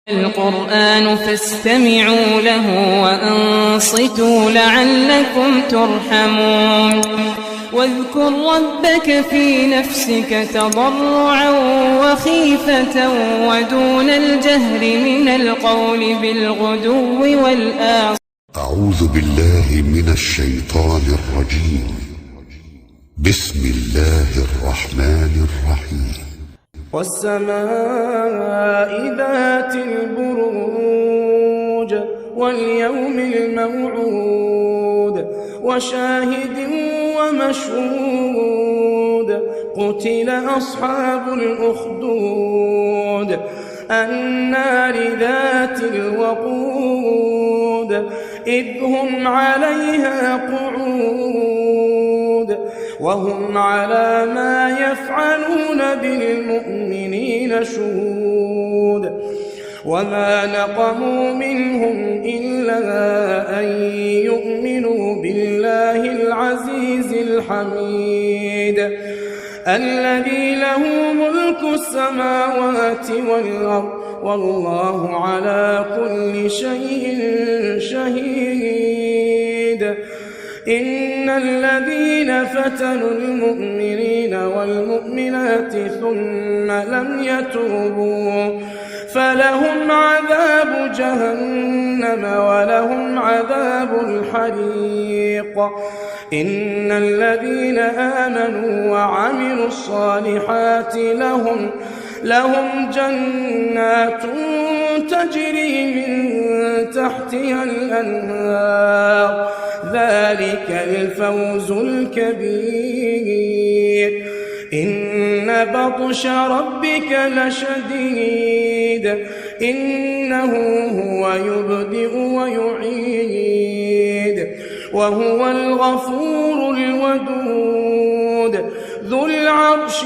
القرآن فاستمعوا له وأنصتوا لعلكم ترحمون واذكر ربك في نفسك تضرعا وخيفة ودون الجهر من القول بالغدو والآصال. أعوذ بالله من الشيطان الرجيم. بسم الله الرحمن الرحيم. والسماء ذات البروج واليوم الموعود وشاهد ومشهود قتل أصحاب الأخدود النار ذات الوقود إذ هم عليها قعود وهم على ما يفعلون بالمؤمنين شهود وما نقموا منهم إلا أن يؤمنوا بالله العزيز الحميد الذي له ملك السماوات والأرض والله على كل شيء شهيد. إن الذين فتنوا المؤمنين والمؤمنات ثم لم يتوبوا فلهم عذاب جهنم ولهم عذاب الحريق. إن الذين آمنوا وعملوا الصالحات لهم جنات تجري من تحتها الأنهار ذلك الفوز الكبير. إن بطش ربك لشديد إنه هو يبدئ ويعيد وهو الغفور الودود ذو العرش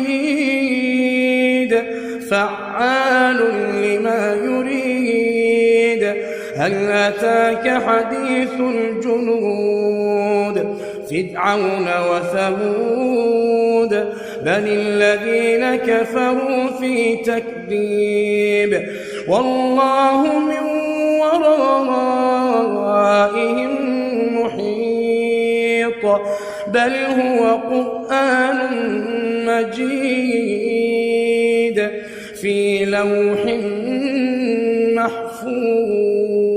المجيد فعال لما يريد. هل أتاك حديث الجنود فرعون وثمود بل الذين كفروا في تكذيب والله من ورائهم محيط بل هو قرآن مجيد في لوح محفوظ.